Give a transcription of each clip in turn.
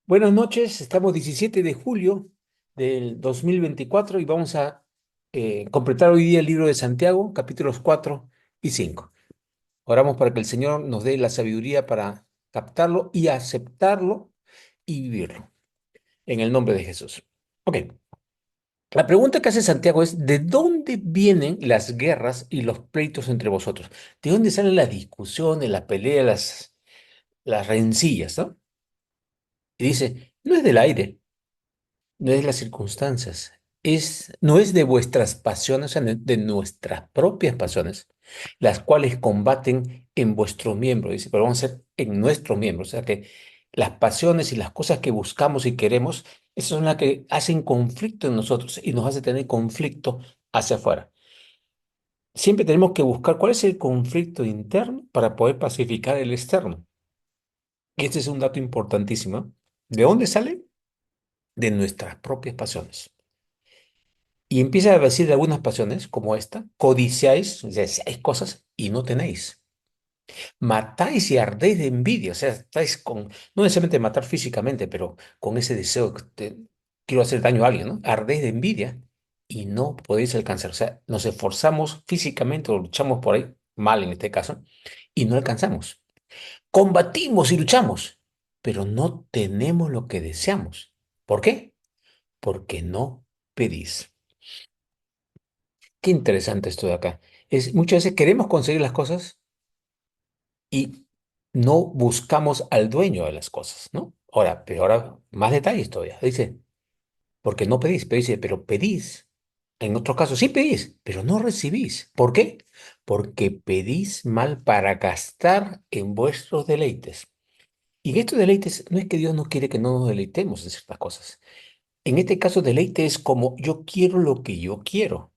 Buenas noches, estamos 17 de julio del 2024 y vamos a completar hoy día el libro de Santiago, capítulos 4 y 5. Oramos para que el Señor nos dé la sabiduría para captarlo y aceptarlo y vivirlo, en el nombre de Jesús. Ok, la pregunta que hace Santiago es, ¿de dónde vienen las guerras y los pleitos entre vosotros? ¿De dónde salen las discusiones, las peleas, las rencillas, ¿no? Y dice, no es del aire, no es las circunstancias, no es de vuestras pasiones, o sea, de nuestras propias pasiones, las cuales combaten en vuestro miembro, dice, pero vamos a ser en nuestro miembro, o sea que las pasiones y las cosas que buscamos y queremos, esas son las que hacen conflicto en nosotros y nos hace tener conflicto hacia afuera. Siempre tenemos que buscar cuál es el conflicto interno para poder pacificar el externo. Y este es un dato importantísimo. ¿De dónde sale? De nuestras propias pasiones. Y empieza a decir de algunas pasiones, como esta: codiciáis, deseáis cosas y no tenéis. Matáis y ardéis de envidia, o sea, estáis con, no necesariamente matar físicamente, pero con ese deseo que quiero hacer daño a alguien, ¿no? Ardéis de envidia y no podéis alcanzar. O sea, nos esforzamos físicamente o luchamos por ahí, mal en este caso, y no alcanzamos. Combatimos y luchamos, pero no tenemos lo que deseamos. ¿Por qué? Porque no pedís. Qué interesante esto de acá. Muchas veces queremos conseguir las cosas y no buscamos al dueño de las cosas, ¿no? Ahora, pero ahora más detalles todavía. Dice, porque no pedís, pero dice, pero pedís. En otros casos sí pedís, pero no recibís. ¿Por qué? Porque pedís mal para gastar en vuestros deleites. Y estos deleites no es que Dios no quiere que no nos deleitemos en ciertas cosas. En este caso, deleite es como yo quiero lo que yo quiero,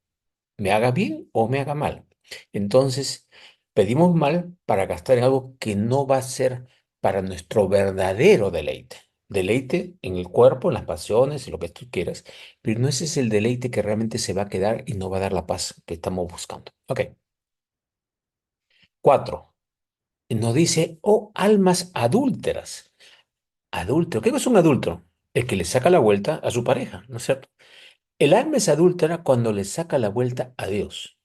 me haga bien o me haga mal. Entonces, pedimos mal para gastar en algo que no va a ser para nuestro verdadero deleite. Deleite en el cuerpo, en las pasiones, en lo que tú quieras, pero no ese es el deleite que realmente se va a quedar y no va a dar la paz que estamos buscando. Ok. Cuatro. Nos dice, oh almas adúlteras. Adúltero. ¿Qué es un adúltero? El que le saca la vuelta a su pareja, ¿no es cierto? El alma es adúltera cuando le saca la vuelta a Dios.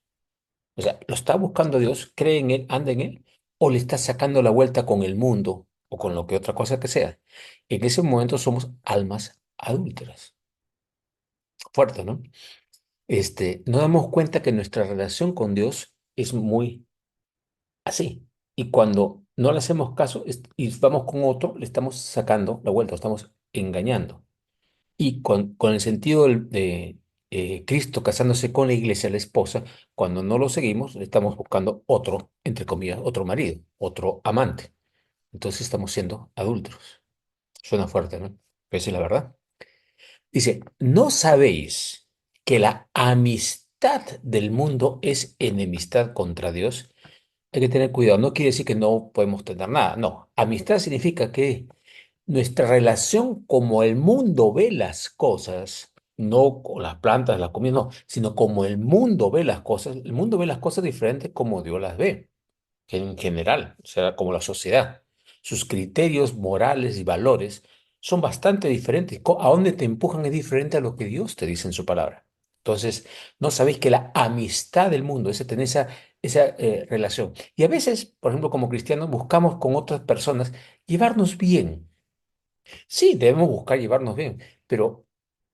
O sea, ¿lo está buscando Dios? ¿Cree en Él? ¿Anda en Él? ¿O le está sacando la vuelta con el mundo o con lo que otra cosa que sea? En ese momento somos almas adúlteras. Fuerte, ¿no? Nos damos cuenta que nuestra relación con Dios es muy así. Y cuando no le hacemos caso y vamos con otro, le estamos sacando la vuelta, lo estamos engañando. Y con el sentido de Cristo casándose con la iglesia, la esposa, cuando no lo seguimos, le estamos buscando otro, entre comillas, otro marido, otro amante. Entonces estamos siendo adúlteros. Suena fuerte, ¿no? Pero esa es la verdad. Dice, ¿no sabéis que la amistad del mundo es enemistad contra Dios? Hay que tener cuidado. No quiere decir que no podemos tener nada. No. Amistad significa que nuestra relación como el mundo ve las cosas, no con las plantas, la comida, no, sino como el mundo ve las cosas, el mundo ve las cosas diferentes como Dios las ve, que en general, o sea, como la sociedad. Sus criterios morales y valores son bastante diferentes. A dónde te empujan es diferente a lo que Dios te dice en su palabra. Entonces, no sabéis que la amistad del mundo, ese tener esa relación. Y a veces, por ejemplo, como cristianos, buscamos con otras personas llevarnos bien. Sí, debemos buscar llevarnos bien, pero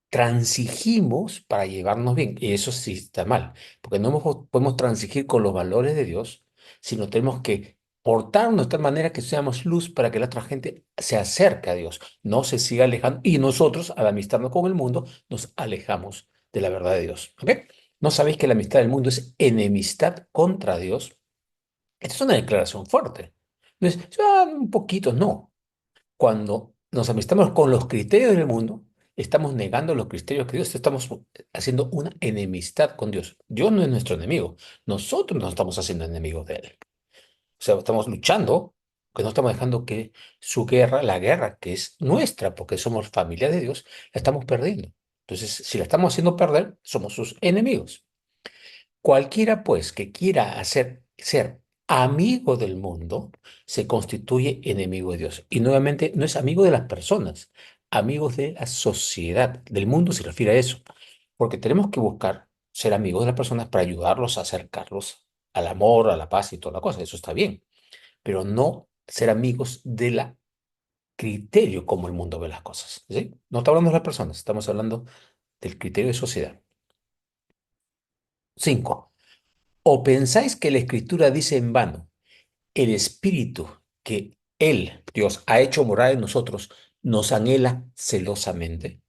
transigimos para llevarnos bien. Y eso sí está mal, porque podemos transigir con los valores de Dios, sino tenemos que portarnos de tal manera que seamos luz para que la otra gente se acerque a Dios, no se siga alejando. Y nosotros, al amistarnos con el mundo, nos alejamos de la verdad de Dios. ¿Ok? ¿No sabéis que la amistad del mundo es enemistad contra Dios? Esta es una declaración fuerte. No es, un poquito, no. Cuando nos amistamos con los criterios del mundo, estamos negando los criterios que Dios, estamos haciendo una enemistad con Dios. Dios no es nuestro enemigo, nosotros nos estamos haciendo enemigos de Él. O sea, estamos luchando, que no estamos dejando que su guerra, la guerra que es nuestra, porque somos familia de Dios, la estamos perdiendo. Entonces, si la estamos haciendo perder, somos sus enemigos. Cualquiera, pues, que quiera ser amigo del mundo, se constituye enemigo de Dios. Y nuevamente, no es amigo de las personas, amigos de la sociedad, del mundo se refiere a eso, porque tenemos que buscar ser amigos de las personas para ayudarlos a acercarlos al amor, a la paz y toda la cosa, eso está bien, pero no ser amigos de la criterio como el mundo ve las cosas, ¿sí? No está hablando de las personas, estamos hablando del criterio de sociedad. 5. ¿O pensáis que la Escritura dice en vano, el Espíritu que Él, Dios, ha hecho morar en nosotros, nos anhela celosamente?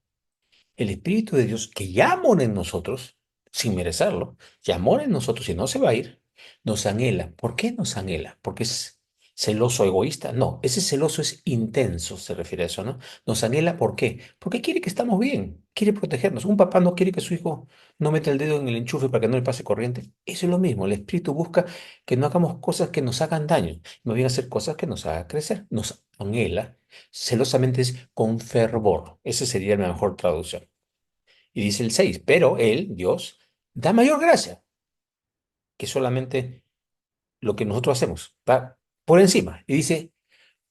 El Espíritu de Dios que ya mora en nosotros, sin merecerlo, ya mora en nosotros y no se va a ir, nos anhela. ¿Por qué nos anhela? ¿Porque es celoso, egoísta? No, ese celoso es intenso, se refiere a eso, ¿no? Nos anhela, ¿por qué? Porque quiere que estamos bien, quiere protegernos. Un papá no quiere que su hijo no meta el dedo en el enchufe para que no le pase corriente. Eso es lo mismo, el Espíritu busca que no hagamos cosas que nos hagan daño, más bien hacer cosas que nos hagan crecer. Nos anhela, celosamente es con fervor. Esa sería la mejor traducción. Y dice el 6 pero Él, Dios, da mayor gracia que solamente lo que nosotros hacemos. Va por encima. Y dice,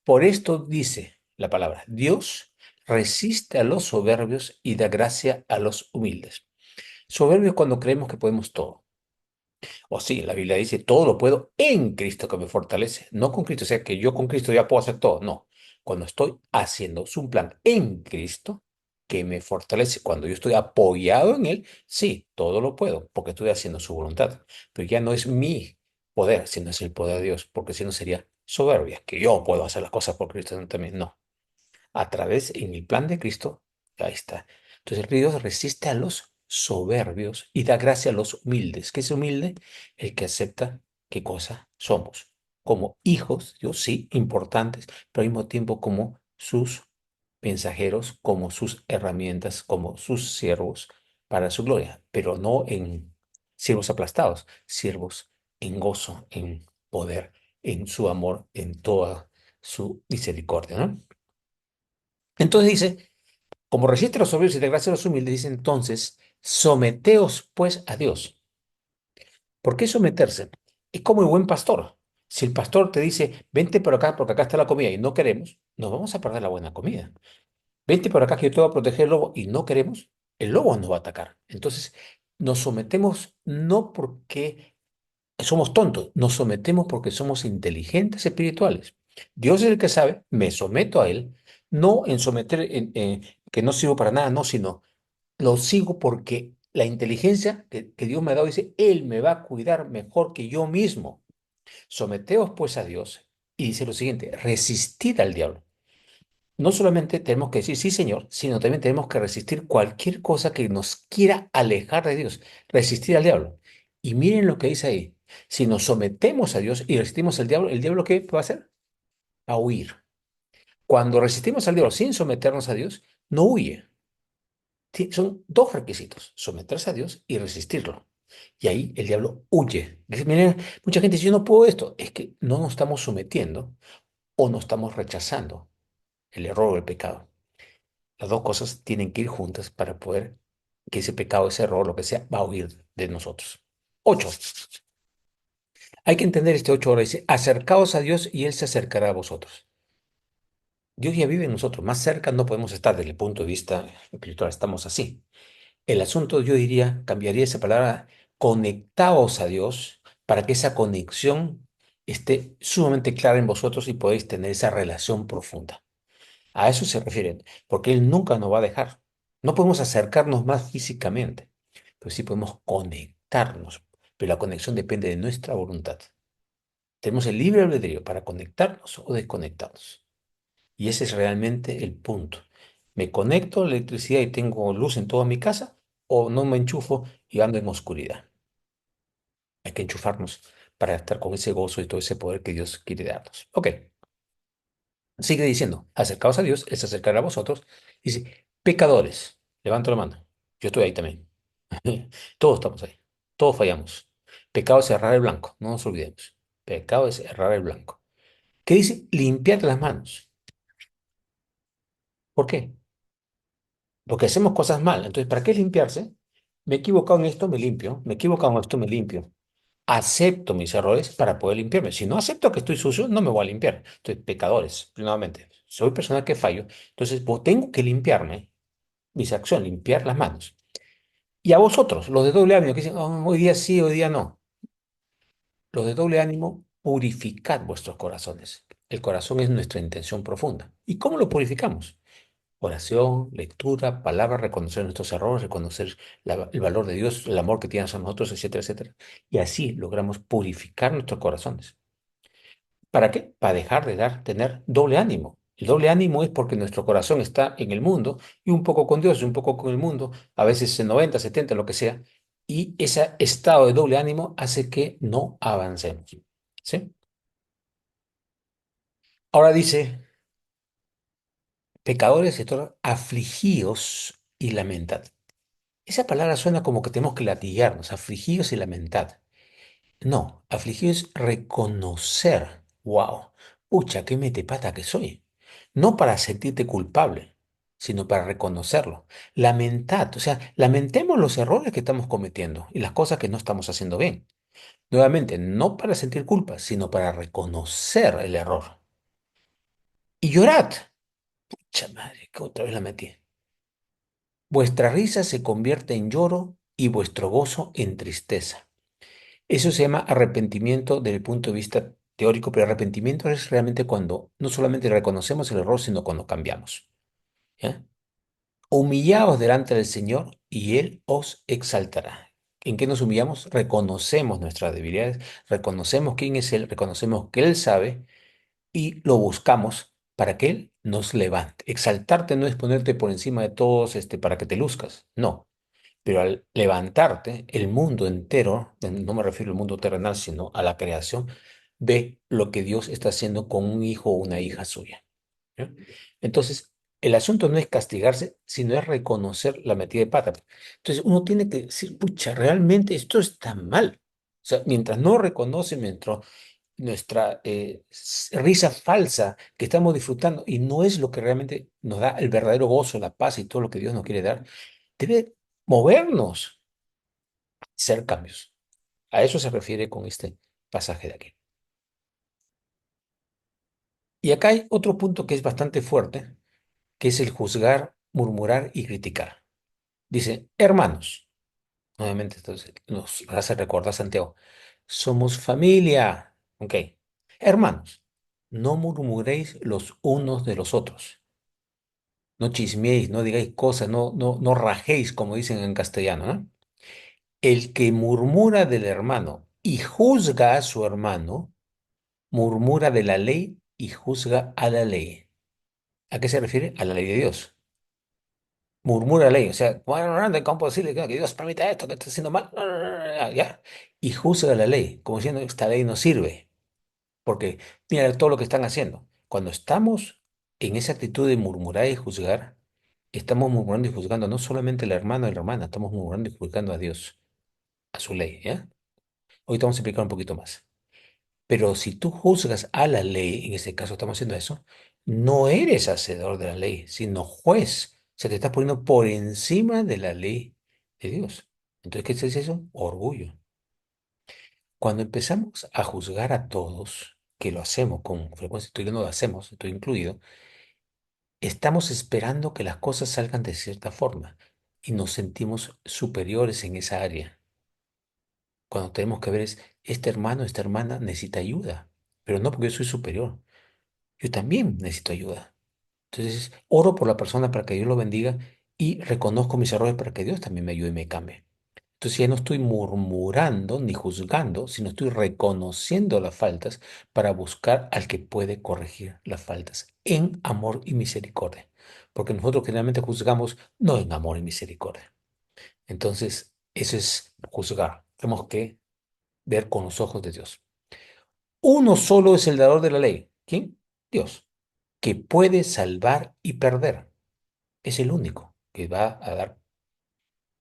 por esto dice la palabra, Dios resiste a los soberbios y da gracia a los humildes. Soberbios cuando creemos que podemos todo. O sí, la Biblia dice, todo lo puedo en Cristo que me fortalece. No con Cristo, o sea que yo con Cristo ya puedo hacer todo. No, cuando estoy haciendo un plan en Cristo que me fortalece, cuando yo estoy apoyado en Él, sí, todo lo puedo, porque estoy haciendo su voluntad. Pero ya no es mi poder, sino es el poder de Dios, porque si no sería soberbia, que yo puedo hacer las cosas por Cristo también. No, a través, en el plan de Cristo, ahí está. Entonces el Dios resiste a los soberbios y da gracia a los humildes. ¿Qué es humilde? El que acepta qué cosa somos. Como hijos, yo sí, importantes, pero al mismo tiempo como sus mensajeros, como sus herramientas, como sus siervos para su gloria, pero no en siervos aplastados, siervos en gozo, en poder, en su amor, en toda su misericordia, ¿no? Entonces dice, como resiste a los soberbios y da gracia a los humildes, dice entonces, someteos pues a Dios. ¿Por qué someterse? Es como el buen pastor. Si el pastor te dice, vente por acá porque acá está la comida y no queremos, nos vamos a perder la buena comida. Vente por acá que yo te voy a proteger el lobo y no queremos, el lobo nos va a atacar. Entonces, nos sometemos no porque somos tontos, nos sometemos porque somos inteligentes espirituales. Dios es el que sabe, me someto a Él, no en someter, que no sirvo para nada, no, sino lo sigo porque la inteligencia que Dios me ha dado dice, Él me va a cuidar mejor que yo mismo. Someteos pues a Dios y dice lo siguiente, resistid al diablo. No solamente tenemos que decir sí, Señor, sino también tenemos que resistir cualquier cosa que nos quiera alejar de Dios, resistir al diablo. Y miren lo que dice ahí, si nos sometemos a Dios y resistimos al diablo, ¿el diablo qué va a hacer? A huir. Cuando resistimos al diablo sin someternos a Dios, no huye. Son dos requisitos, someterse a Dios y resistirlo. Y ahí el diablo huye. Dice, miren, mucha gente dice, yo no puedo esto. Es que no nos estamos sometiendo o no estamos rechazando el error o el pecado. Las dos cosas tienen que ir juntas para poder que ese pecado, ese error, lo que sea, va a huir de nosotros. 8. Hay que entender este 8 ahora. Dice, acercaos a Dios y Él se acercará a vosotros. Dios ya vive en nosotros. Más cerca no podemos estar desde el punto de vista espiritual. Estamos así. El asunto, yo diría, cambiaría esa palabra, conectaos a Dios para que esa conexión esté sumamente clara en vosotros y podáis tener esa relación profunda. A eso se refieren, porque Él nunca nos va a dejar. No podemos acercarnos más físicamente, pero sí podemos conectarnos. Pero la conexión depende de nuestra voluntad. Tenemos el libre albedrío para conectarnos o desconectarnos. Y ese es realmente el punto. ¿Me conecto a la electricidad y tengo luz en toda mi casa? ¿O no me enchufo y ando en oscuridad? Hay que enchufarnos para estar con ese gozo y todo ese poder que Dios quiere darnos. Ok, sigue diciendo, acercaos a Dios, Él se acercará a vosotros. Dice, pecadores, levanta la mano. Yo estoy ahí también. Todos estamos ahí. Todos fallamos. Pecado es errar el blanco, no nos olvidemos. Pecado es errar el blanco. ¿Qué dice? Limpiad las manos. ¿Por qué? Porque hacemos cosas mal. Entonces, ¿para qué limpiarse? Me he equivocado en esto, me limpio. Me he equivocado en esto, me limpio. Acepto mis errores para poder limpiarme. Si no acepto que estoy sucio, no me voy a limpiar. Estoy pecadores, nuevamente. Soy persona que fallo. Entonces, tengo que limpiarme, mis acciones, limpiar las manos. Y a vosotros, los de doble ánimo, que dicen, "Oh, hoy día sí, hoy día no". Los de doble ánimo, purificad vuestros corazones. El corazón es nuestra intención profunda. ¿Y cómo lo purificamos? Oración, lectura, palabra, reconocer nuestros errores, reconocer el valor de Dios, el amor que tiene hacia nosotros, etcétera, etcétera. Y así logramos purificar nuestros corazones. ¿Para qué? Para dejar de tener doble ánimo. El doble ánimo es porque nuestro corazón está en el mundo y un poco con Dios y un poco con el mundo, a veces en 90, 70, lo que sea, y ese estado de doble ánimo hace que no avancemos. ¿Sí? Ahora dice, pecadores y todos afligidos y lamentad. Esa palabra suena como que tenemos que latigarnos, afligidos y lamentad. No, afligido es reconocer, wow, pucha, qué metepata que soy. No para sentirte culpable, sino para reconocerlo. Lamentad, o sea, lamentemos los errores que estamos cometiendo y las cosas que no estamos haciendo bien. Nuevamente, no para sentir culpa, sino para reconocer el error. Y llorad. Pucha madre, que otra vez la metí. Vuestra risa se convierte en lloro y vuestro gozo en tristeza. Eso se llama arrepentimiento desde el punto de vista teórico, pero arrepentimiento es realmente cuando no solamente reconocemos el error, sino cuando cambiamos. ¿Ya? Humillaos delante del Señor y Él os exaltará. ¿En qué nos humillamos? Reconocemos nuestras debilidades, reconocemos quién es Él, reconocemos que Él sabe y lo buscamos para que Él nos levante. Exaltarte no es ponerte por encima de todos para que te luzcas, no. Pero al levantarte, el mundo entero, no me refiero al mundo terrenal, sino a la creación, ve lo que Dios está haciendo con un hijo o una hija suya. ¿Ya? Entonces, el asunto no es castigarse, sino es reconocer la metida de pata. Entonces, uno tiene que decir, pucha, realmente esto está mal. O sea, mientras no reconoce, mientras nuestra risa falsa que estamos disfrutando y no es lo que realmente nos da el verdadero gozo, la paz y todo lo que Dios nos quiere dar, debe movernos, hacer cambios. A eso se refiere con este pasaje de aquí. Y acá hay otro punto que es bastante fuerte, que es el juzgar, murmurar y criticar. Dice, hermanos, nuevamente entonces nos hace recordar Santiago, somos familia, ¿ok? Hermanos, no murmuréis los unos de los otros, no chismeéis, no digáis cosas, no rajéis, como dicen en castellano, ¿no? El que murmura del hermano y juzga a su hermano, murmura de la ley y juzga a la ley. ¿A qué se refiere? A la ley de Dios. Murmura la ley, o sea, bueno, no, ¿cómo es posible que Dios permita esto, que está haciendo mal? No, no, no, no, no, ¿ya? Y juzga la ley, como diciendo, esta ley no sirve, porque mira todo lo que están haciendo. Cuando estamos en esa actitud de murmurar y juzgar, estamos murmurando y juzgando no solamente al hermano y la hermana, estamos murmurando y juzgando a Dios, a su ley, ¿ya? Hoy te vamos a explicar un poquito más. Pero si tú juzgas a la ley, en este caso estamos haciendo eso, no eres hacedor de la ley, sino juez. Se te está poniendo por encima de la ley de Dios. Entonces, ¿qué es eso? Orgullo. Cuando empezamos a juzgar a todos, que lo hacemos con frecuencia, estoy no lo hacemos, estoy incluido, estamos esperando que las cosas salgan de cierta forma y nos sentimos superiores en esa área. Cuando tenemos que ver es, este hermano, esta hermana necesita ayuda, pero no porque yo soy superior. Yo también necesito ayuda. Entonces, oro por la persona para que Dios lo bendiga y reconozco mis errores para que Dios también me ayude y me cambie. Entonces ya no estoy murmurando ni juzgando, sino estoy reconociendo las faltas para buscar al que puede corregir las faltas en amor y misericordia. Porque nosotros generalmente juzgamos no en amor y misericordia. Entonces, eso es juzgar. Tenemos que ver con los ojos de Dios. Uno solo es el dador de la ley. ¿Quién? Dios, que puede salvar y perder. Es el único que va a dar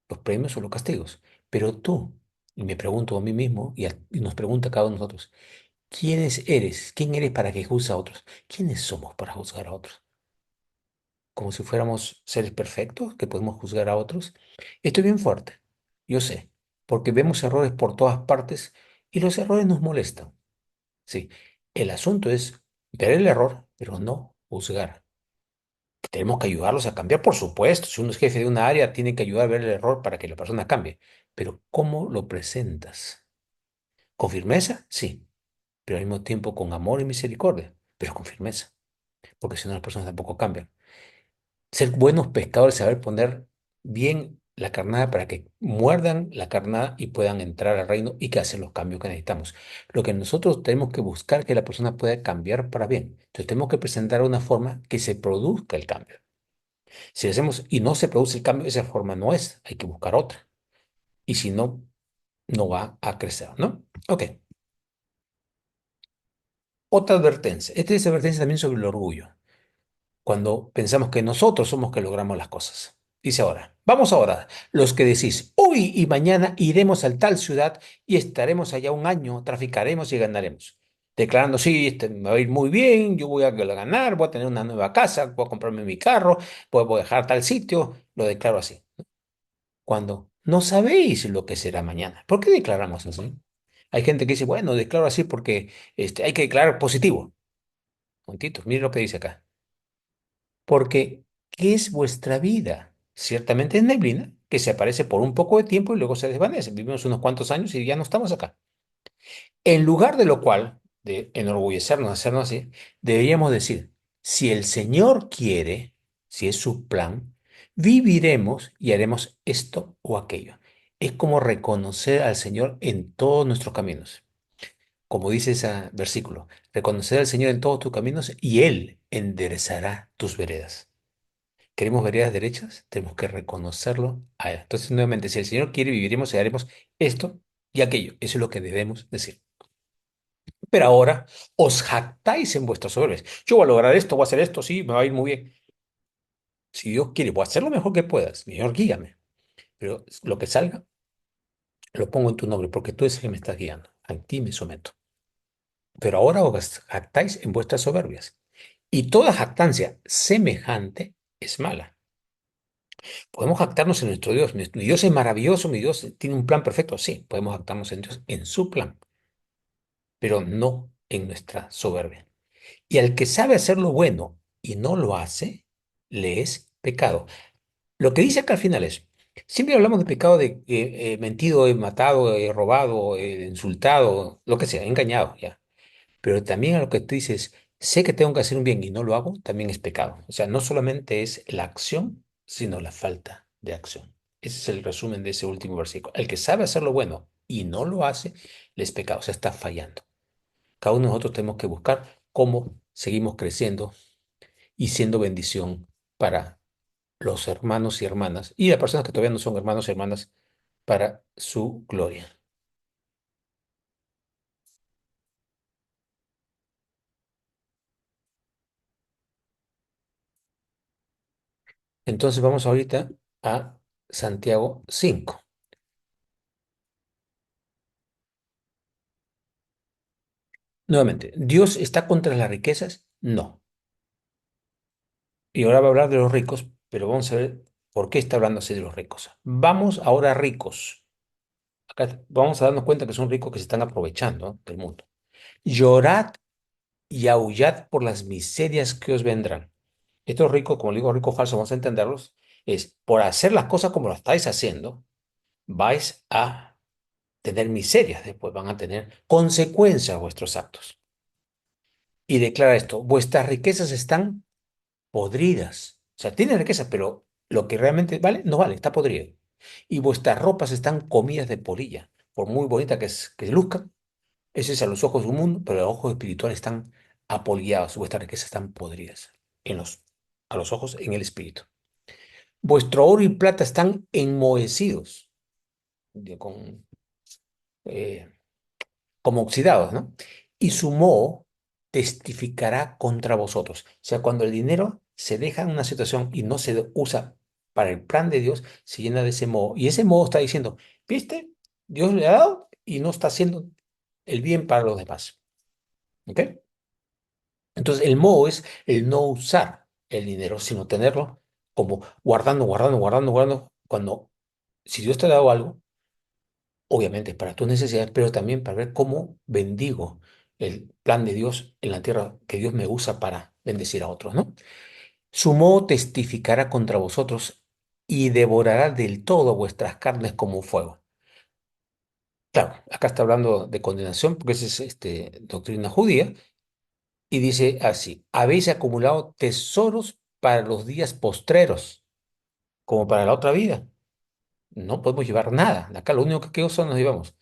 los premios o los castigos. Pero tú, y me pregunto a mí mismo, y nos pregunta cada uno de nosotros, ¿quiénes eres? ¿Quién eres para que juzgue a otros? ¿Quiénes somos para juzgar a otros? Como si fuéramos seres perfectos que podemos juzgar a otros. Esto es bien fuerte, yo sé, porque vemos errores por todas partes Y los errores nos molestan, sí. El asunto es ver el error, pero no juzgar. Tenemos que ayudarlos a cambiar, por supuesto. Si uno es jefe de una área, tiene que ayudar a ver el error para que la persona cambie. Pero ¿cómo lo presentas? ¿Con firmeza? Sí, pero al mismo tiempo con amor y misericordia, pero con firmeza, porque si no las personas tampoco cambian. Ser buenos pescadores, saber poner bien la carnada para que muerdan la carnada y puedan entrar al reino y que hacen los cambios que necesitamos. Lo que nosotros tenemos que buscar que la persona pueda cambiar para bien. Entonces tenemos que presentar una forma que se produzca el cambio. Si lo hacemos y no se produce el cambio, esa forma no es, hay que buscar otra. Y si no, no va a crecer, ¿no? Ok. Otra advertencia. Esta es advertencia también sobre el orgullo. Cuando pensamos que nosotros somos que logramos las cosas. Dice ahora, vamos ahora, los que decís, hoy y mañana iremos a tal ciudad y estaremos allá un año, traficaremos y ganaremos. Declarando, sí, me va a ir muy bien, yo voy a ganar, voy a tener una nueva casa, voy a comprarme mi carro, voy a dejar tal sitio, lo declaro así. Cuando no sabéis lo que será mañana. ¿Por qué declaramos así? Hay gente que dice, bueno, declaro así porque hay que declarar positivo. Montitos, mire lo que dice acá. Porque, ¿qué es vuestra vida? Ciertamente es neblina que se aparece por un poco de tiempo y luego se desvanece. Vivimos unos cuantos años y ya no estamos acá. En lugar de lo cual, de enorgullecernos, hacernos así, deberíamos decir, si el Señor quiere, si es su plan, viviremos y haremos esto o aquello. Es como reconocer al Señor en todos nuestros caminos. Como dice ese versículo, reconocer al Señor en todos tus caminos y Él enderezará tus veredas. ¿Queremos veredas derechas? Tenemos que reconocerlo a Él. Entonces, nuevamente, si el Señor quiere, viviremos y haremos esto y aquello. Eso es lo que debemos decir. Pero ahora os jactáis en vuestras obras. Yo voy a lograr esto, voy a hacer esto, sí, me va a ir muy bien. Si Dios quiere, voy a hacer lo mejor que puedas. Señor, guíame. Pero lo que salga, lo pongo en tu nombre, porque tú eres el que me estás guiando. A ti me someto. Pero ahora os jactáis en vuestras soberbias. Y toda jactancia semejante es mala. Podemos jactarnos en nuestro Dios. Mi Dios es maravilloso, mi Dios tiene un plan perfecto. Sí, podemos jactarnos en Dios, en su plan, pero no en nuestra soberbia. Y al que sabe hacer lo bueno y no lo hace, le es pecado. Lo que dice acá al final es, siempre hablamos de pecado de mentido, matado, robado, insultado, lo que sea, engañado, ya. Pero también a lo que tú dices, sé que tengo que hacer un bien y no lo hago, también es pecado. O sea, no solamente es la acción, sino la falta de acción. Ese es el resumen de ese último versículo. El que sabe hacer lo bueno y no lo hace, le es pecado, o sea, está fallando. Cada uno de nosotros tenemos que buscar cómo seguimos creciendo y siendo bendición para los hermanos y hermanas y las personas que todavía no son hermanos y hermanas para su gloria. Entonces vamos ahorita a Santiago 5. Nuevamente, ¿Dios está contra las riquezas? No. Y ahora va a hablar de los ricos, pero vamos a ver por qué está hablando así de los ricos. Vamos ahora a ricos. Acá vamos a darnos cuenta que son ricos que se están aprovechando, ¿no?, del mundo. Llorad y aullad por las miserias que os vendrán. Estos ricos, como le digo, ricos falsos, vamos a entenderlos, es por hacer las cosas como lo estáis haciendo, vais a tener miserias, después van a tener consecuencias a vuestros actos. Y declara esto, vuestras riquezas están podridas. O sea, tiene riqueza, pero lo que realmente vale, no vale, está podrido. Y vuestras ropas están comidas de polilla. Por muy bonita que luzcan, eso es a los ojos de un mundo, pero los ojos espirituales están apolillados. Vuestras riquezas están podridas a los ojos en el espíritu. Vuestro oro y plata están enmohecidos, con, eh, como oxidados, ¿no? Y su moho testificará contra vosotros. O sea, cuando el dinero se deja en una situación y no se usa para el plan de Dios, se llena de ese moho. Y ese moho está diciendo, ¿viste? Dios le ha dado y no está haciendo el bien para los demás. ¿Ok? Entonces, el moho es el no usar el dinero, sino tenerlo como guardando, guardando, guardando, guardando. Cuando, si Dios te ha dado algo, obviamente es para tus necesidades, pero también para ver cómo bendigo el plan de Dios en la tierra que Dios me usa para bendecir a otros, ¿no? Su modo testificará contra vosotros y devorará del todo vuestras carnes como un fuego. Claro, acá está hablando de condenación porque esa es doctrina judía y dice así, habéis acumulado tesoros para los días postreros, como para la otra vida. No podemos llevar nada. Acá lo único que quedó son nos llevamos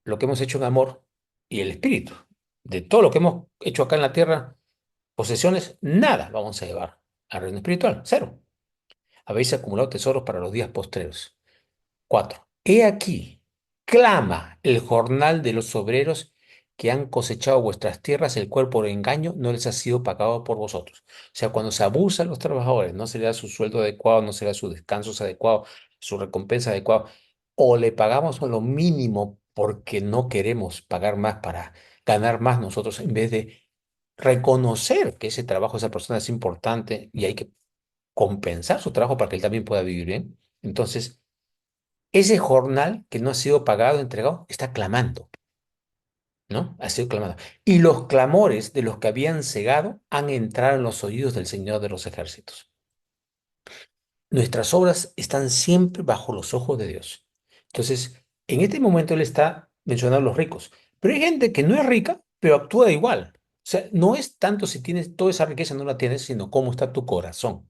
lo que hemos hecho en amor y el espíritu. De todo lo que hemos hecho acá en la tierra, posesiones, nada vamos a llevar al reino espiritual, cero. Habéis acumulado tesoros para los días postreros. 4. He aquí, clama el jornal de los obreros que han cosechado vuestras tierras, el cual por engaño no les ha sido pagado por vosotros. O sea, cuando se abusa a los trabajadores, no se le da su sueldo adecuado, no se le da su descanso adecuado, su recompensa adecuada, o le pagamos lo mínimo porque no queremos pagar más para ganar más nosotros, en vez de reconocer que ese trabajo de esa persona es importante y hay que compensar su trabajo para que él también pueda vivir bien. Entonces, ese jornal que no ha sido pagado, entregado, está clamando, ¿no? Ha sido clamando. Y los clamores de los que habían cegado han entrado en los oídos del Señor de los ejércitos. Nuestras obras están siempre bajo los ojos de Dios. Entonces, en este momento Él está mencionando a los ricos, pero hay gente que no es rica, pero actúa igual. O sea, no es tanto si tienes toda esa riqueza, no la tienes, sino cómo está tu corazón.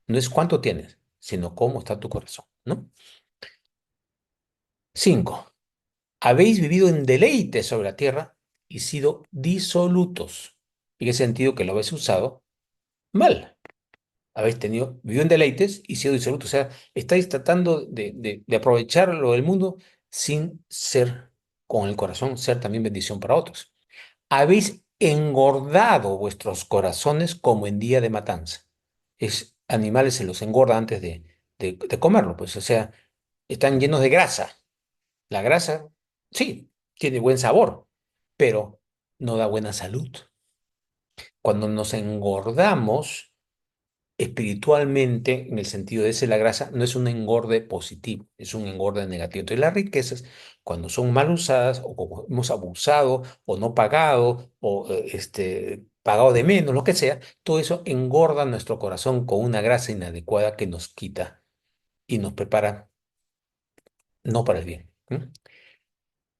No es cuánto tienes, sino cómo está tu corazón, ¿no? 5. Habéis vivido en deleite sobre la tierra y sido disolutos. ¿En qué sentido que lo habéis usado mal? Habéis tenido, vivido en deleites y sido disolutos. O sea, estáis tratando de aprovechar lo del mundo sin ser, con el corazón, ser también bendición para otros. Habéis engordado vuestros corazones como en día de matanza. Animales se los engorda antes de comerlo, pues, o sea, están llenos de grasa. La grasa, sí, tiene buen sabor, pero no da buena salud. Cuando nos engordamos espiritualmente, en el sentido de ese, la grasa no es un engorde positivo, es un engorde negativo. Entonces, las riquezas, cuando son mal usadas o como hemos abusado o no pagado o pagado de menos, lo que sea, todo eso engorda nuestro corazón con una grasa inadecuada que nos quita y nos prepara no para el bien.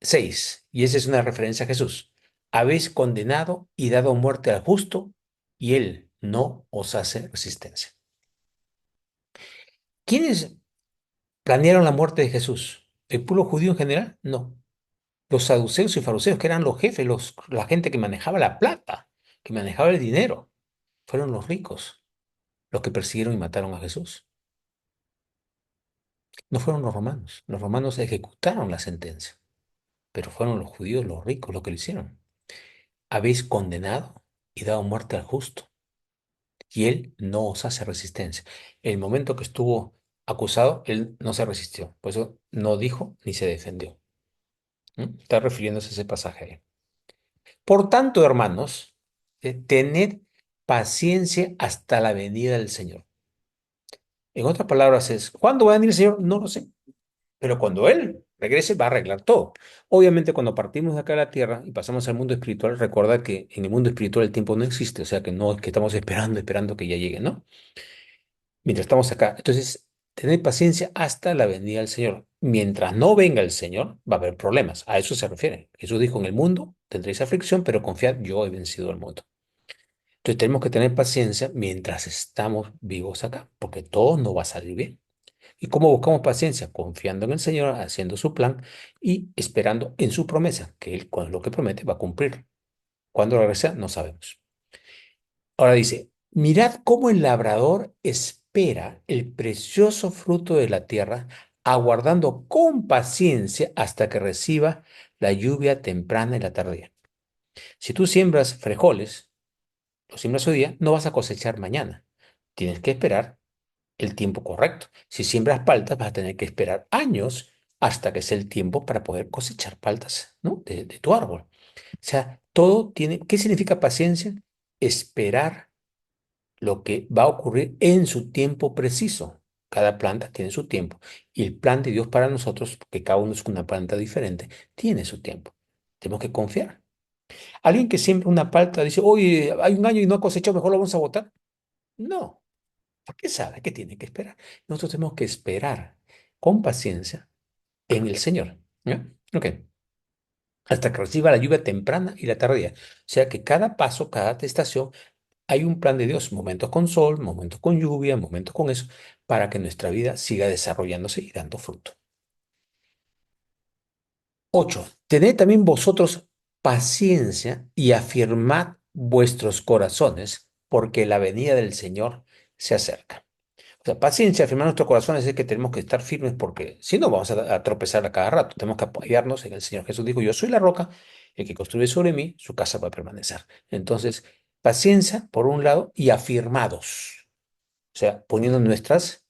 6. Y esa es una referencia a Jesús. Habéis condenado y dado muerte al justo, y él no os hace resistencia. ¿Quiénes planearon la muerte de Jesús? ¿El pueblo judío en general? No. Los saduceos y fariseos, que eran los jefes, la gente que manejaba la plata, que manejaba el dinero, fueron los ricos los que persiguieron y mataron a Jesús. No fueron los romanos. Los romanos ejecutaron la sentencia, pero fueron los judíos, los ricos, los que lo hicieron. Habéis condenado y dado muerte al justo, y él no os hace resistencia. El momento que estuvo acusado, él no se resistió, por eso no dijo ni se defendió. Está refiriéndose a ese pasaje ahí. Por tanto, hermanos, tened paciencia hasta la venida del Señor. En otras palabras es, ¿cuándo va a venir el Señor? No lo sé, pero cuando Él regrese va a arreglar todo. Obviamente, cuando partimos de acá de la tierra y pasamos al mundo espiritual, recuerda que en el mundo espiritual el tiempo no existe, o sea que no es que estamos esperando que ya llegue, ¿no? Mientras estamos acá. Entonces, tened paciencia hasta la venida del Señor. Mientras no venga el Señor, va a haber problemas. A eso se refiere. Jesús dijo, en el mundo tendréis aflicción, pero confiad, yo he vencido al mundo. Entonces, tenemos que tener paciencia mientras estamos vivos acá, porque todo no va a salir bien. ¿Y cómo buscamos paciencia? Confiando en el Señor, haciendo su plan y esperando en su promesa, que Él con lo que promete va a cumplir. Cuando regresa, no sabemos. Ahora dice, mirad cómo el labrador espera el precioso fruto de la tierra, aguardando con paciencia hasta que reciba la lluvia temprana y la tardía. Si tú siembras frijoles, los siembras hoy día, no vas a cosechar mañana. Tienes que esperar el tiempo correcto. Si siembras paltas, vas a tener que esperar años hasta que sea el tiempo para poder cosechar paltas, ¿no? De tu árbol. O sea, todo tiene, ¿qué significa paciencia? Esperar lo que va a ocurrir en su tiempo preciso. Cada planta tiene su tiempo. Y el plan de Dios para nosotros, porque cada uno es una planta diferente, tiene su tiempo. Tenemos que confiar. Alguien que siembra una planta dice, oye, hay un año y no ha cosechado, mejor lo vamos a botar. No, porque sabe que tiene que esperar. Nosotros tenemos que esperar con paciencia en el Señor. ¿Ya? Ok. Hasta que reciba la lluvia temprana y la tardía. O sea que cada paso, cada estación, hay un plan de Dios, momentos con sol, momentos con lluvia, momentos con eso, para que nuestra vida siga desarrollándose y dando fruto. 8. Tened también vosotros paciencia y afirmad vuestros corazones, porque la venida del Señor se acerca. O sea, paciencia, afirmar nuestros corazones es que tenemos que estar firmes porque si no vamos a tropezar a cada rato. Tenemos que apoyarnos en el Señor. Jesús dijo, yo soy la roca, el que construye sobre mí, su casa va a permanecer. Entonces, paciencia por un lado y afirmados. O sea, poniendo nuestras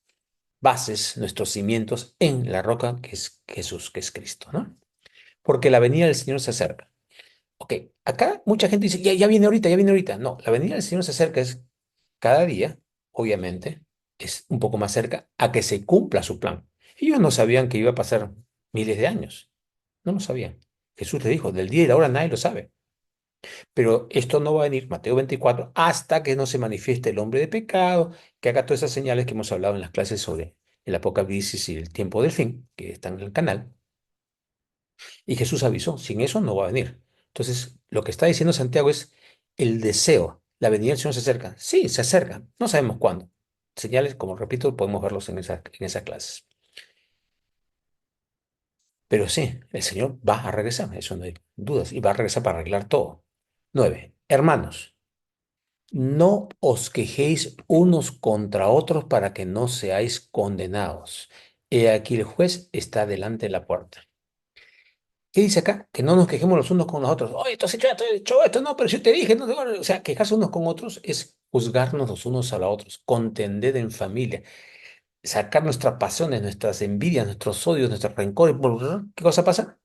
bases, nuestros cimientos en la roca que es Jesús, que es Cristo, ¿no? Porque la venida del Señor se acerca. Ok, acá mucha gente dice, ya viene ahorita, ya viene ahorita. No, la venida del Señor se acerca es cada día, obviamente, es un poco más cerca a que se cumpla su plan. Ellos no sabían que iba a pasar miles de años, no lo sabían. Jesús les dijo, del día y la hora nadie lo sabe. Pero esto no va a venir, Mateo 24, hasta que no se manifieste el hombre de pecado, que haga todas esas señales que hemos hablado en las clases sobre el Apocalipsis y el tiempo del fin, que están en el canal. Y Jesús avisó, sin eso no va a venir. Entonces, lo que está diciendo Santiago es el deseo, la venida del Señor se acerca. Sí, se acerca, no sabemos cuándo. Señales, como repito, podemos verlos en esas clases. Pero sí, el Señor va a regresar, eso no hay dudas, y va a regresar para arreglar todo. 9. Hermanos, no os quejéis unos contra otros para que no seáis condenados. He aquí el juez está delante de la puerta. ¿Qué dice acá? Que no nos quejemos los unos con los otros. Oye, tú has hecho esto, no, pero yo te dije, no, o sea, quejarse unos con otros es juzgarnos los unos a los otros, contender en familia, sacar nuestras pasiones, nuestras envidias, nuestros odios, nuestros rencores. ¿Qué cosa pasa?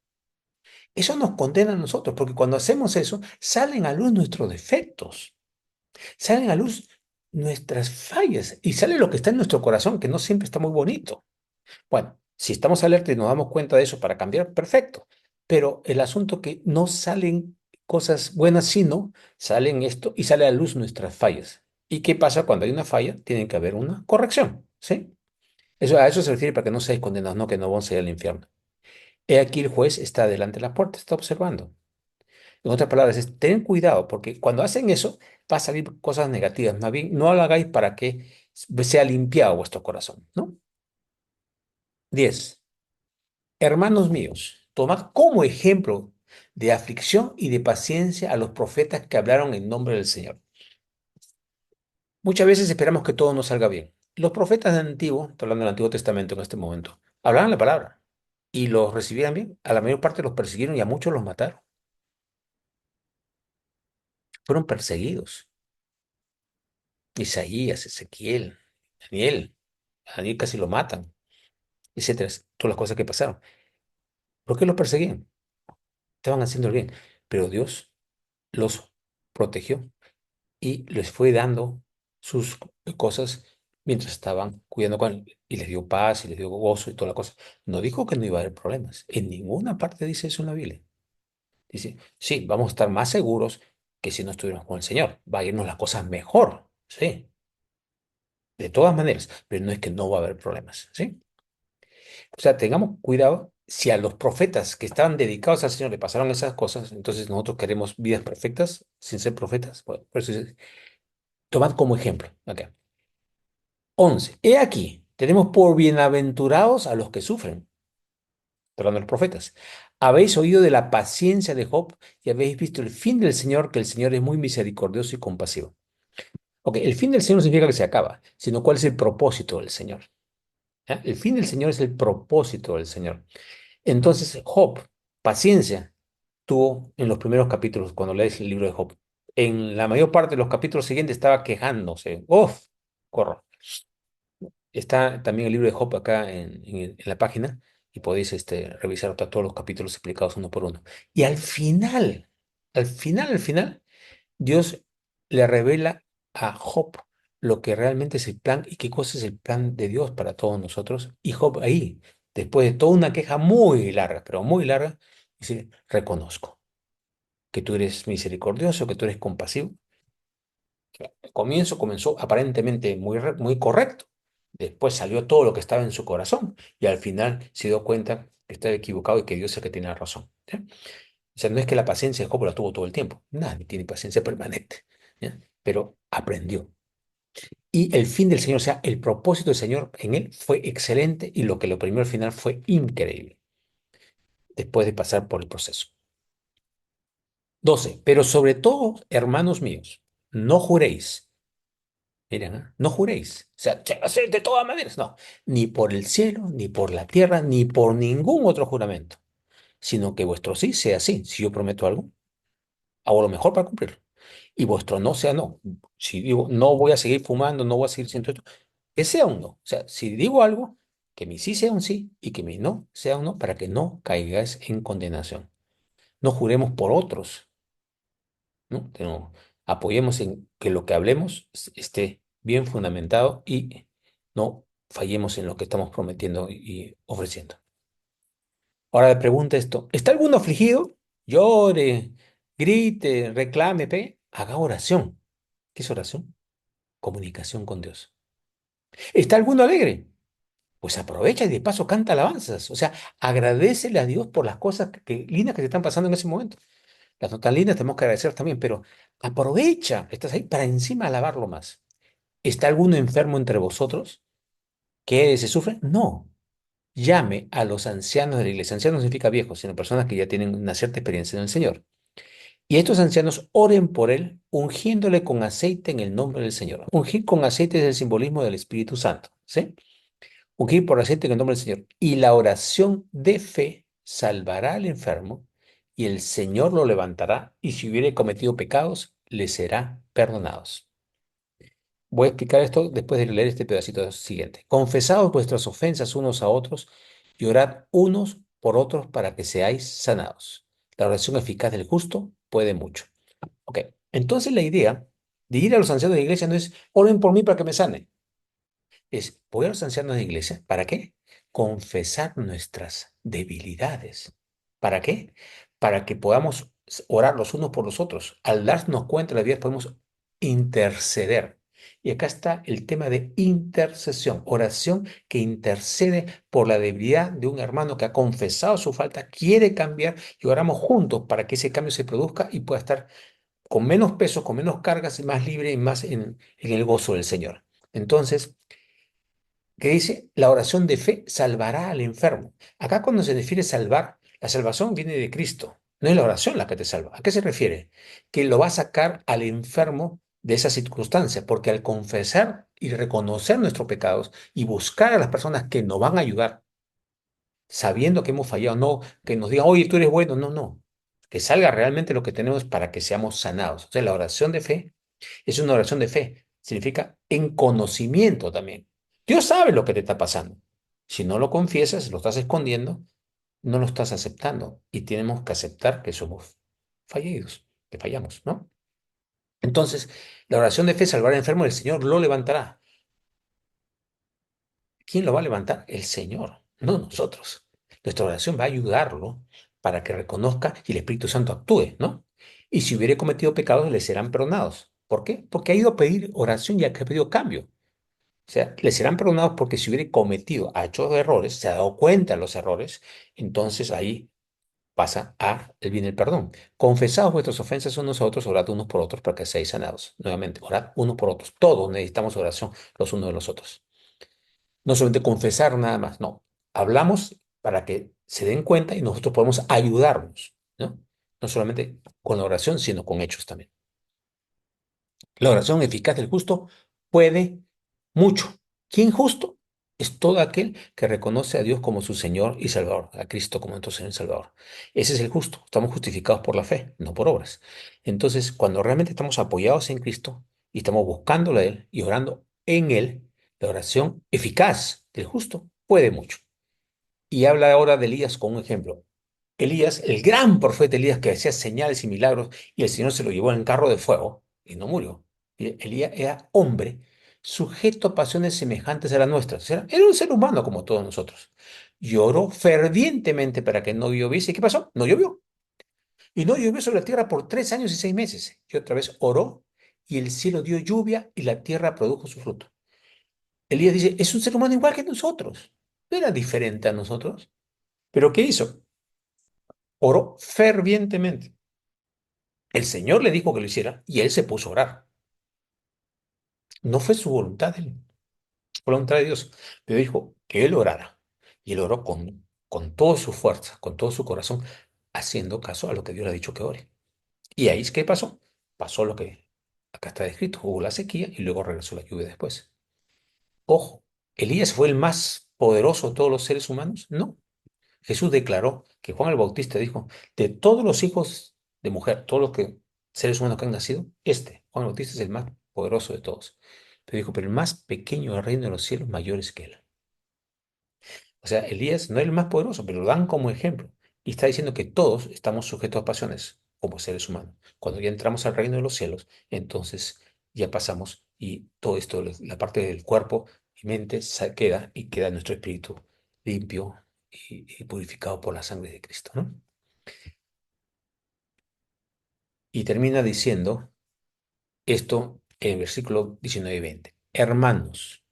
Eso nos condena a nosotros, porque cuando hacemos eso, salen a luz nuestros defectos, salen a luz nuestras fallas y sale lo que está en nuestro corazón, que no siempre está muy bonito. Bueno, si estamos alerta y nos damos cuenta de eso para cambiar, perfecto. Pero el asunto que no salen cosas buenas, sino salen esto y sale a luz nuestras fallas. ¿Y qué pasa cuando hay una falla? Tiene que haber una corrección, ¿sí? Eso, a eso se refiere para que no seáis condenados, no que no vamos a ir al infierno. He aquí el juez está delante de la puerta, está observando. En otras palabras, es ten cuidado, porque cuando hacen eso, va a salir cosas negativas. Más bien, no lo hagáis para que sea limpiado vuestro corazón, ¿no? 10. Hermanos míos, tomad como ejemplo de aflicción y de paciencia a los profetas que hablaron en nombre del Señor. Muchas veces esperamos que todo nos salga bien. Los profetas del Antiguo, estoy hablando del Antiguo Testamento en este momento, hablaban la palabra y los recibían bien. A la mayor parte los persiguieron y a muchos los mataron. Fueron perseguidos. Isaías, Ezequiel, Daniel. A Daniel casi lo matan, etcétera. Todas las cosas que pasaron. ¿Por qué los perseguían? Estaban haciendo el bien, pero Dios los protegió y les fue dando sus cosas mientras estaban cuidando con él. Y les dio paz y les dio gozo y toda la cosa. No dijo que no iba a haber problemas. En ninguna parte dice eso en la Biblia. Dice, sí, vamos a estar más seguros que si no estuviéramos con el Señor. Va a irnos las cosas mejor, sí, de todas maneras, pero no es que no va a haber problemas, ¿sí? O sea, tengamos cuidado. Si a los profetas que estaban dedicados al Señor le pasaron esas cosas, entonces nosotros queremos vidas perfectas sin ser profetas. Bueno, por eso dice, tomad como ejemplo. Acá. 11. He aquí, tenemos por bienaventurados a los que sufren, hablando de los profetas. Habéis oído de la paciencia de Job y habéis visto el fin del Señor, que el Señor es muy misericordioso y compasivo. Ok, el fin del Señor no significa que se acaba, sino cuál es el propósito del Señor. ¿Ya? El fin del Señor es el propósito del Señor. Entonces, Job, paciencia, tuvo en los primeros capítulos, cuando lees el libro de Job. En la mayor parte de los capítulos siguientes estaba quejándose. ¡Uf! Corro. Está también el libro de Job acá en la página y podéis revisar todos los capítulos explicados uno por uno. Y al final, Dios le revela a Job lo que realmente es el plan y qué cosa es el plan de Dios para todos nosotros. Y Job ahí, después de toda una queja muy larga, pero muy larga, dice, reconozco que tú eres misericordioso, que tú eres compasivo. El comienzo comenzó aparentemente muy correcto. Después salió todo lo que estaba en su corazón y al final se dio cuenta que estaba equivocado y que Dios es el que tenía razón. ¿Ya? O sea, no es que la paciencia de Job la tuvo todo el tiempo. Nadie tiene paciencia permanente. ¿Ya? Pero aprendió. Y el fin del Señor, o sea, el propósito del Señor en él fue excelente y lo que lo primero al final fue increíble después de pasar por el proceso. 12. Pero sobre todo, hermanos míos, no juréis. Miren, ¿ah? No juréis. O sea, "Che, sí, de todas maneras, no. Ni por el cielo, ni por la tierra, ni por ningún otro juramento, sino que vuestro sí sea sí. Si yo prometo algo, hago lo mejor para cumplirlo. Y vuestro no sea no. Si digo, no voy a seguir fumando, no voy a seguir haciendo esto, que sea un no. O sea, si digo algo, que mi sí sea un sí y que mi no sea un no, para que no caigáis en condenación. No juremos por otros, ¿no? Apoyemos en que lo que hablemos esté bien fundamentado y no fallemos en lo que estamos prometiendo y ofreciendo. Ahora le pregunta esto, ¿está alguno afligido? Llore, grite, reclame, pegue, haga oración. ¿Qué es oración? Comunicación con Dios. ¿Está alguno alegre? Pues aprovecha y de paso canta alabanzas. O sea, agradécele a Dios por las cosas lindas que te están pasando en ese momento. Las no tan lindas tenemos que agradecer también, pero aprovecha, estás ahí para encima alabarlo más. ¿Está alguno enfermo entre vosotros? ¿Que se sufre? No. Llame a los ancianos de la iglesia. Ancianos no significa viejos, sino personas que ya tienen una cierta experiencia en el Señor. Y estos ancianos oren por él, ungiéndole con aceite en el nombre del Señor. Ungir con aceite es el simbolismo del Espíritu Santo, ¿sí? Ungir por aceite en el nombre del Señor. Y la oración de fe salvará al enfermo y el Señor lo levantará y si hubiere cometido pecados, le será perdonados. Voy a explicar esto después de leer este pedacito siguiente. Confesaos vuestras ofensas unos a otros y orad unos por otros para que seáis sanados. La oración eficaz del justo puede mucho. Ok, entonces la idea de ir a los ancianos de la iglesia no es oren por mí para que me sane. Es voy a los ancianos de la iglesia. ¿Para qué? Confesar nuestras debilidades. ¿Para qué? Para que podamos orar los unos por los otros. Al darnos cuenta de la vida podemos interceder. Y acá está el tema de intercesión, oración que intercede por la debilidad de un hermano que ha confesado su falta, quiere cambiar y oramos juntos para que ese cambio se produzca y pueda estar con menos peso, con menos cargas y más libre y más en el gozo del Señor. Entonces, que dice, la oración de fe salvará al enfermo. Acá cuando se refiere salvar, la salvación viene de Cristo, no es la oración la que te salva. ¿A qué se refiere? Que lo va a sacar al enfermo de esa circunstancia, porque al confesar y reconocer nuestros pecados y buscar a las personas que nos van a ayudar, sabiendo que hemos fallado, no que nos digan, oye, tú eres bueno, no, no, que salga realmente lo que tenemos para que seamos sanados. O sea, la oración de fe es una oración de fe. Significa en conocimiento también. Dios sabe lo que te está pasando. Si no lo confiesas, lo estás escondiendo, no lo estás aceptando. Y tenemos que aceptar que somos fallidos, que fallamos, ¿no? Entonces, la oración de fe salvará al enfermo, el Señor lo levantará. ¿Quién lo va a levantar? El Señor, no nosotros. Nuestra oración va a ayudarlo para que reconozca y el Espíritu Santo actúe, ¿no? Y si hubiere cometido pecados, le serán perdonados. ¿Por qué? Porque ha ido a pedir oración y ha pedido cambio. O sea, le serán perdonados porque si hubiera cometido, ha hecho errores, se ha dado cuenta de los errores, entonces ahí pasa a el bien el perdón. Confesaos vuestras ofensas unos a otros, orad unos por otros para que seáis sanados. Nuevamente, orad unos por otros. Todos necesitamos oración los unos de los otros. No solamente confesar nada más, no. Hablamos para que se den cuenta y nosotros podemos ayudarnos, ¿no? No solamente con la oración, sino con hechos también. La oración eficaz del justo puede mucho. ¿Quién justo? Es todo aquel que reconoce a Dios como su Señor y Salvador, a Cristo como nuestro Señor y Salvador. Ese es el justo. Estamos justificados por la fe, no por obras. Entonces, cuando realmente estamos apoyados en Cristo y estamos buscándolo a Él y orando en Él, la oración eficaz del justo puede mucho. Y habla ahora de Elías con un ejemplo. Elías, el gran profeta Elías que hacía señales y milagros y el Señor se lo llevó en carro de fuego y no murió. Elías era hombre sujeto a pasiones semejantes a las nuestras. Era un ser humano como todos nosotros. Lloró fervientemente para que no lloviese. ¿Y qué pasó? No llovió. Y no llovió sobre la tierra por 3 años y 6 meses. Y otra vez oró y el cielo dio lluvia y la tierra produjo su fruto. Elías dice, es un ser humano igual que nosotros. No era diferente a nosotros. ¿Pero qué hizo? Oró fervientemente. El Señor le dijo que lo hiciera y él se puso a orar. No fue su voluntad, fue la voluntad de Dios. Pero dijo que él orara. Y él oró con toda su fuerza, con todo su corazón, haciendo caso a lo que Dios le ha dicho que ore. Y ahí es que pasó. Pasó lo que acá está descrito. Hubo la sequía y luego regresó la lluvia después. Ojo, ¿Elías fue el más poderoso de todos los seres humanos? No. Jesús declaró que Juan el Bautista dijo, de todos los hijos de mujer, todos los seres humanos que han nacido, Juan el Bautista, es el más poderoso de todos. Pero dijo, pero el más pequeño del reino de los cielos mayor es que él. O sea, Elías no es el más poderoso, pero lo dan como ejemplo. Y está diciendo que todos estamos sujetos a pasiones como seres humanos. Cuando ya entramos al reino de los cielos, entonces ya pasamos y todo esto, la parte del cuerpo y mente, queda y queda nuestro espíritu limpio y purificado por la sangre de Cristo, ¿no? Y termina diciendo esto en el versículo 19 y 20. Hermanos,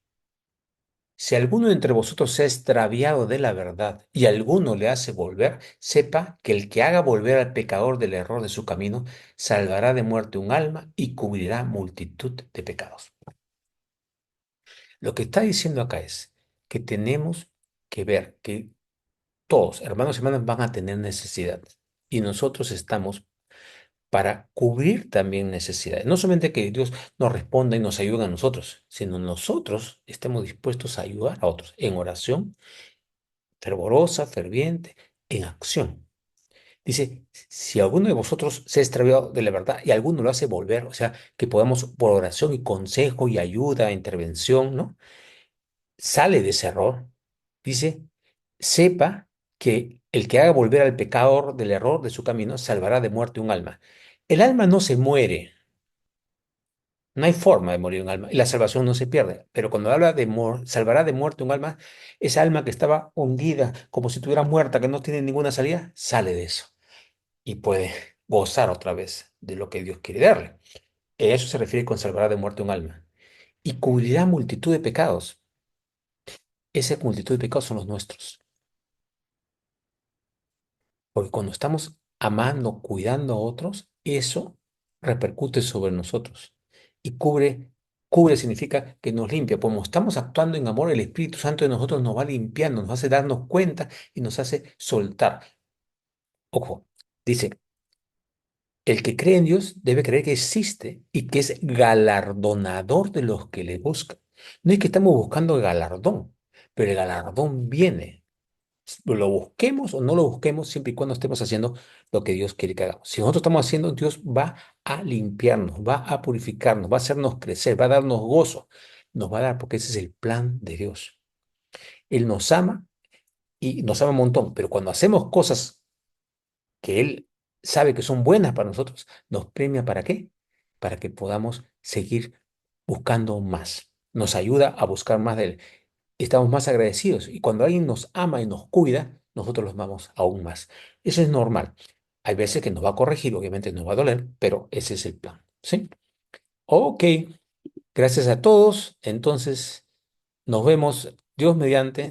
si alguno entre vosotros se ha extraviado de la verdad y alguno le hace volver, sepa que el que haga volver al pecador del error de su camino, salvará de muerte un alma y cubrirá multitud de pecados. Lo que está diciendo acá es que tenemos que ver que todos, hermanos y hermanas, van a tener necesidades y nosotros estamos para cubrir también necesidades. No solamente que Dios nos responda y nos ayude a nosotros, sino nosotros estemos dispuestos a ayudar a otros en oración fervorosa, ferviente, en acción. Dice, si alguno de vosotros se ha extraviado de la verdad y alguno lo hace volver, o sea, que podamos por oración y consejo y ayuda, intervención, ¿no? Sale de ese error, dice, sepa que el que haga volver al pecador del error de su camino salvará de muerte un alma. El alma no se muere, no hay forma de morir un alma y la salvación no se pierde. Pero cuando habla de salvará de muerte un alma, esa alma que estaba hundida, como si estuviera muerta, que no tiene ninguna salida, sale de eso y puede gozar otra vez de lo que Dios quiere darle. A eso se refiere con salvará de muerte un alma. Y cubrirá multitud de pecados. Esa multitud de pecados son los nuestros. Porque cuando estamos amando, cuidando a otros, eso repercute sobre nosotros. Y cubre significa que nos limpia. Como estamos actuando en amor, el Espíritu Santo de nosotros nos va limpiando, nos hace darnos cuenta y nos hace soltar. Ojo, dice, el que cree en Dios debe creer que existe y que es galardonador de los que le buscan. No es que estamos buscando el galardón, pero el galardón viene. Lo busquemos o no lo busquemos, siempre y cuando estemos haciendo lo que Dios quiere que hagamos. Si nosotros estamos haciendo, Dios va a limpiarnos, va a purificarnos, va a hacernos crecer, va a darnos gozo. Nos va a dar, porque ese es el plan de Dios. Él nos ama y nos ama un montón, pero cuando hacemos cosas que Él sabe que son buenas para nosotros, nos premia ¿para qué? Para que podamos seguir buscando más. Nos ayuda a buscar más de Él. Estamos más agradecidos y cuando alguien nos ama y nos cuida, nosotros los amamos aún más. Eso es normal. Hay veces que nos va a corregir, obviamente nos va a doler, pero ese es el plan. ¿Sí? Ok, gracias a todos. Entonces, nos vemos, Dios mediante.